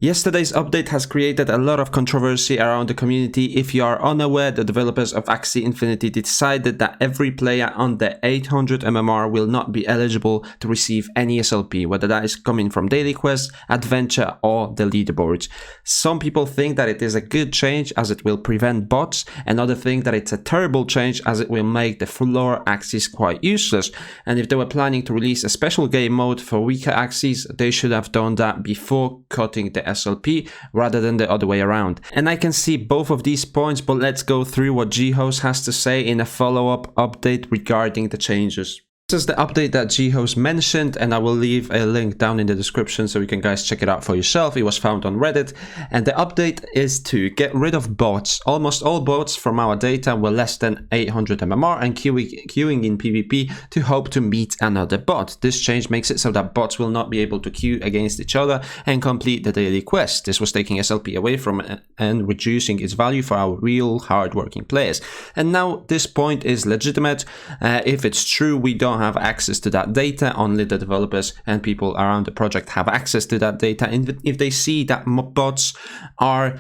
Yesterday's update has created a lot of controversy around the community. If you are unaware, the developers of Axie Inifnity decided that every player under 800 MMR will not be eligible to receive any SLP, whether that is coming from daily quests, adventure, or the leaderboards. Some people think that it is a good change as it will prevent bots, and others think that it's a terrible change as it will make the floor axies quite useless. And if they were planning to release a special game mode for weaker axies, they should have done that before cutting the SLP rather than the other way around. And I can see both of these points, but let's go through what Jihoz has to say in a follow-up update regarding the changes. This is the update that Jihoz mentioned, and I will leave a link down in the description so you can guys check it out for yourself. It was found on Reddit, and the update is to get rid of bots. Almost all bots from our data were less than 800 MMR and queuing in PvP to hope to meet another bot. This change makes it so that bots will not be able to queue against each other and complete the daily quest. This was taking SLP away from it and reducing its value for our real hard-working players. And now this point is legitimate. If it's true, we don't have access to that data. Only the developers and people around the project have access to that data, and if they see that bots are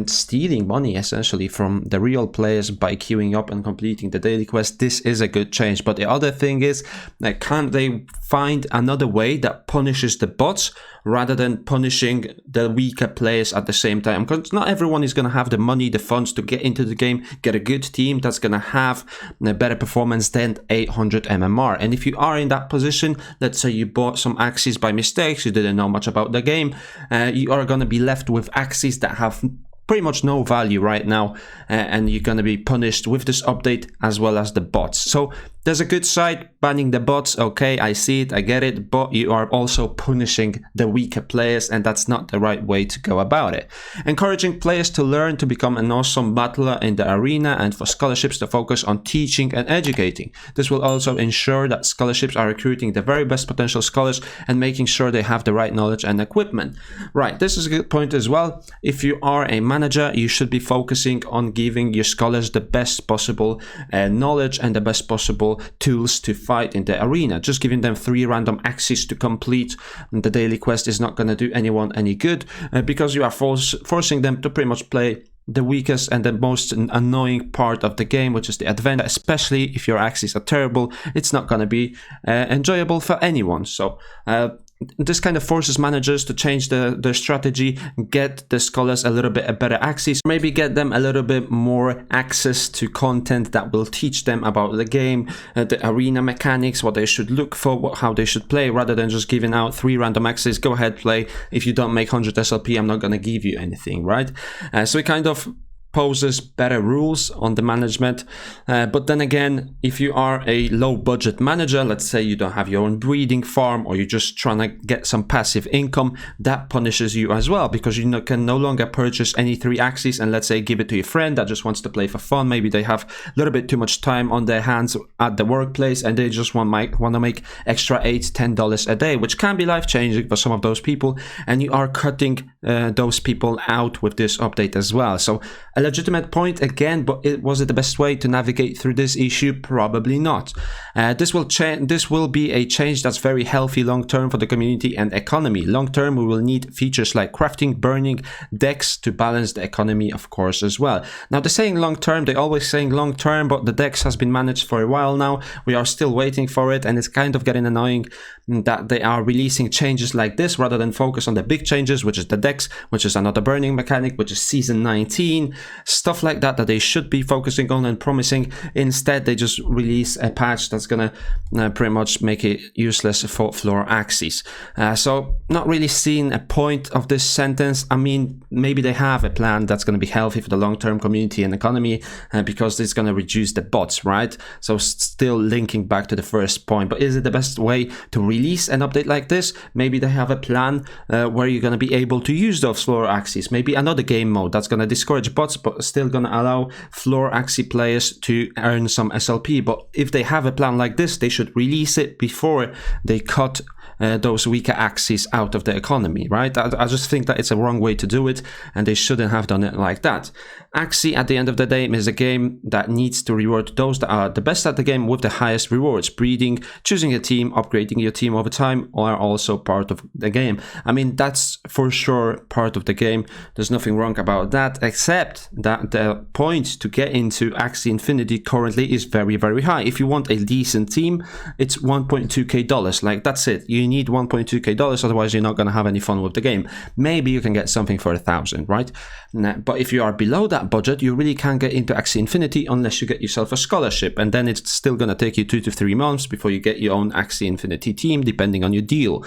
stealing money essentially from the real players by queuing up and completing the daily quest, this is a good change. But the other thing is, can't they find another way that punishes the bots rather than punishing the weaker players at the same time? Because not everyone is going to have the money, the funds to get into the game, get a good team that's going to have a better performance than 800 MMR. And if you are in that position, let's say you bought some axies by mistake, you didn't know much about the game, you are going to be left with axies that have pretty much no value right now, and you're going to be punished with this update as well as the bots. So there's a good side, banning the bots, okay, I see it, I get it, but you are also punishing the weaker players, and that's not the right way to go about it. Encouraging players to learn to become an awesome battler in the arena, and for scholarships to focus on teaching and educating. This will also ensure that scholarships are recruiting the very best potential scholars and making sure they have the right knowledge and equipment. Right, this is a good point as well. If you are a manager, you should be focusing on giving your scholars the best possible knowledge and the best possible tools to fight in the arena. Just giving them 3 random axies to complete the daily quest is not going to do anyone any good, because you are forcing them to pretty much play the weakest and the most annoying part of the game, which is the adventure. Especially if your axies are terrible, it's not going to be enjoyable for anyone. So this kind of forces managers to change their strategy, get the scholars a little bit a better axies, maybe get them a little bit more access to content that will teach them about the game, the arena mechanics, what they should look for, how they should play, rather than just giving out 3 random axies. Go ahead, play. If you don't make 100 SLP, I'm not going to give you anything, right? So it kind of poses better rules on the management, but then again, if you are a low budget manager, let's say you don't have your own breeding farm, or you're just trying to get some passive income, that punishes you as well, because you can no longer purchase any 3 axies and let's say give it to your friend that just wants to play for fun. Maybe they have a little bit too much time on their hands at the workplace and they just want to make extra $8-10 a day, which can be life-changing for some of those people, and you are cutting those people out with this update as well. So a legitimate point again, but was it the best way to navigate through this issue? Probably not. This will be a change that's very healthy long term for the community and economy. Long term, we will need features like crafting, burning, decks to balance the economy, of course, as well. Now, they're saying long term, they're always saying long term, but the decks has been managed for a while now. We are still waiting for it, and it's kind of getting annoying that they are releasing changes like this rather than focus on the big changes, which is the decks, which is another burning mechanic, which is season 19. Stuff like that they should be focusing on and promising. Instead, they just release a patch that's gonna pretty much make it useless for floor axies. So not really seeing a point of this sentence. I mean, maybe they have a plan that's gonna be healthy for the long-term community and economy, because it's gonna reduce the bots, right? So still linking back to the first point, but is it the best way to release an update like this? Maybe they have a plan where you're gonna be able to use those floor axies. Maybe another game mode that's gonna discourage bots, but still gonna allow floor axie players to earn some SLP. But if they have a plan like this, they should release it before they cut those weaker axies out of the economy, right? I just think that it's a wrong way to do it, and they shouldn't have done it like that. Axie, at the end of the day, is a game that needs to reward those that are the best at the game with the highest rewards: breeding, choosing a team, upgrading your team over time are also part of the game. I mean, that's for sure part of the game. There's nothing wrong about that, except that the point to get into Axie Infinity currently is very, very high. If you want a decent team, it's $1.2k. Like, that's it. You need $1.2k, otherwise you're not going to have any fun with the game. Maybe you can get something for 1,000, right? But if you are below that budget, you really can't get into Axie Infinity unless you get yourself a scholarship, and then it's still going to take you 2 to 3 months before you get your own Axie Infinity team, depending on your deal.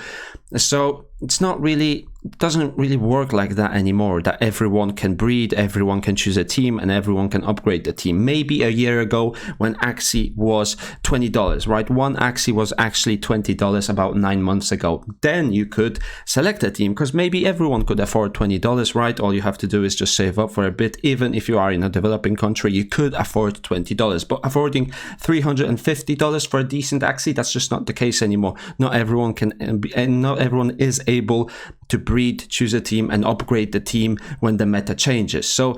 So it's not really, it doesn't really work like that anymore, that everyone can breed, everyone can choose a team, and everyone can upgrade the team. Maybe a year ago when Axie was $20, right? One Axie was actually $20 about 9 months ago. Then you could select a team, because maybe everyone could afford $20, right? All you have to do is just save up for a bit. Even if you are in a developing country, you could afford $20. But affording $350 for a decent Axie, that's just not the case anymore. Not everyone can, and not everyone is able to breed, choose a team, and upgrade the team when the meta changes. So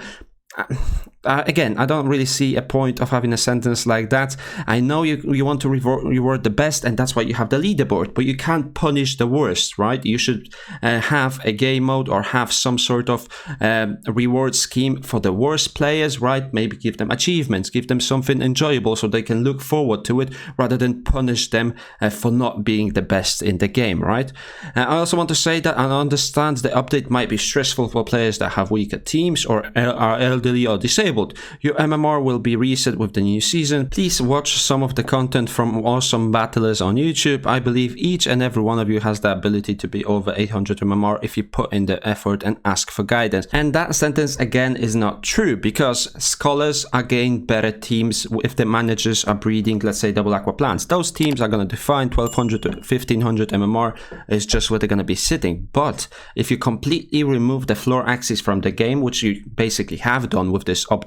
again, I don't really see a point of having a sentence like that. I know you want to reward the best, and that's why you have the leaderboard, but you can't punish the worst, right? You should have a game mode or have some sort of reward scheme for the worst players, right? Maybe give them achievements, give them something enjoyable so they can look forward to it, rather than punish them for not being the best in the game, right? I also want to say that I understand the update might be stressful for players that have weaker teams or are elderly or disabled. Your MMR will be reset with the new season. Please watch some of the content from awesome battlers on YouTube. I believe each and every one of you has the ability to be over 800 MMR if you put in the effort and ask for guidance. And that sentence again is not true, because scholars are getting better teams if the managers are breeding, let's say, double aqua plants. Those teams are going to define 1200 to 1500 MMR is just where they're going to be sitting. But if you completely remove the floor axis from the game, which you basically have done with this update,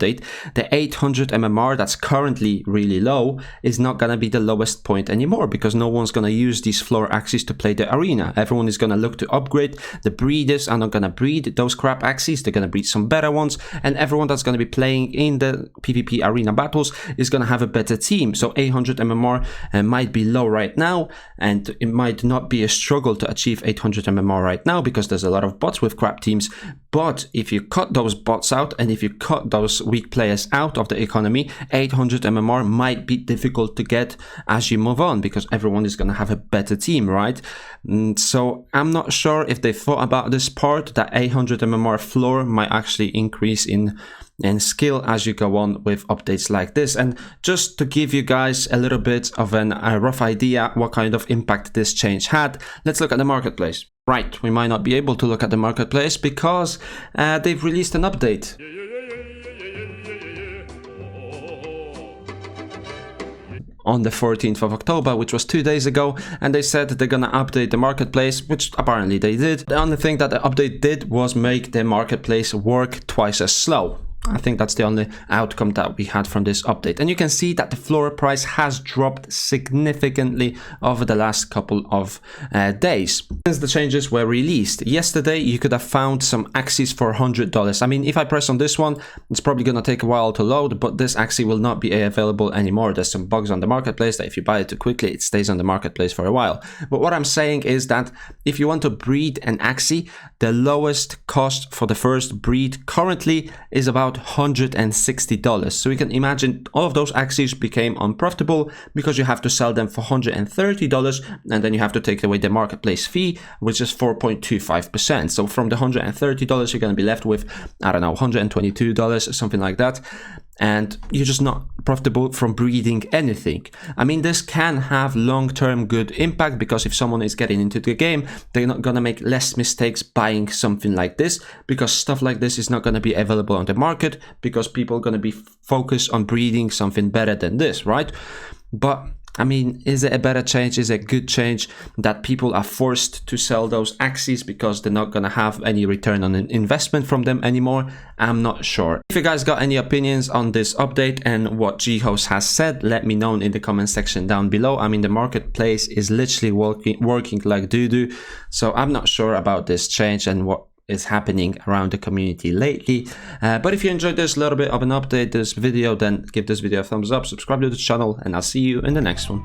the 800 MMR that's currently really low is not going to be the lowest point anymore, because no one's going to use these floor axes to play the arena. Everyone is going to look to upgrade. The breeders are not going to breed those crap axes, they're going to breed some better ones, and everyone that's going to be playing in the PvP arena battles is going to have a better team. So 800 MMR might be low right now, and it might not be a struggle to achieve 800 MMR right now, because there's a lot of bots with crap teams. But if you cut those bots out, and if you cut those weak players out of the economy, 800 MMR might be difficult to get as you move on, because everyone is going to have a better team, right? So I'm not sure if they thought about this part, that 800 MMR floor might actually increase in skill as you go on with updates like this. And just to give you guys a little bit of a rough idea what kind of impact this change had, let's look at the marketplace. Right, we might not be able to look at the marketplace because they've released an update. On the 14th of October, which was 2 days ago, and they said they're gonna update the marketplace, which apparently they did. The only thing that the update did was make the marketplace work twice as slow. I think that's the only outcome that we had from this update. And you can see that the floor price has dropped significantly over the last couple of days since the changes were released. Yesterday, you could have found some Axies for $100. I mean, if I press on this one, it's probably going to take a while to load, but this Axie will not be available anymore. There's some bugs on the marketplace that if you buy it too quickly, it stays on the marketplace for a while. But what I'm saying is that if you want to breed an Axie, the lowest cost for the first breed currently is about $160. So you can imagine all of those Axies became unprofitable because you have to sell them for $130, and then you have to take away the marketplace fee, which is 4.25%. So from the $130, you're going to be left with, I don't know, $122, something like that. And you're just not profitable from breeding anything. I mean, this can have long-term good impact, because if someone is getting into the game, they're not going to make less mistakes buying something like this, because stuff like this is not going to be available on the market, because people are going to be focused on breeding something better than this, right? But I mean, is it a better change? Is it a good change that people are forced to sell those Axies because they're not going to have any return on investment from them anymore? I'm not sure. If you guys got any opinions on this update and what Jihoz has said, let me know in the comment section down below. I mean, the marketplace is literally working like doo-doo. So I'm not sure about this change and what is happening around the community lately. But if you enjoyed this little bit of an update, this video, then give this video a thumbs up, subscribe to the channel, and I'll see you in the next one.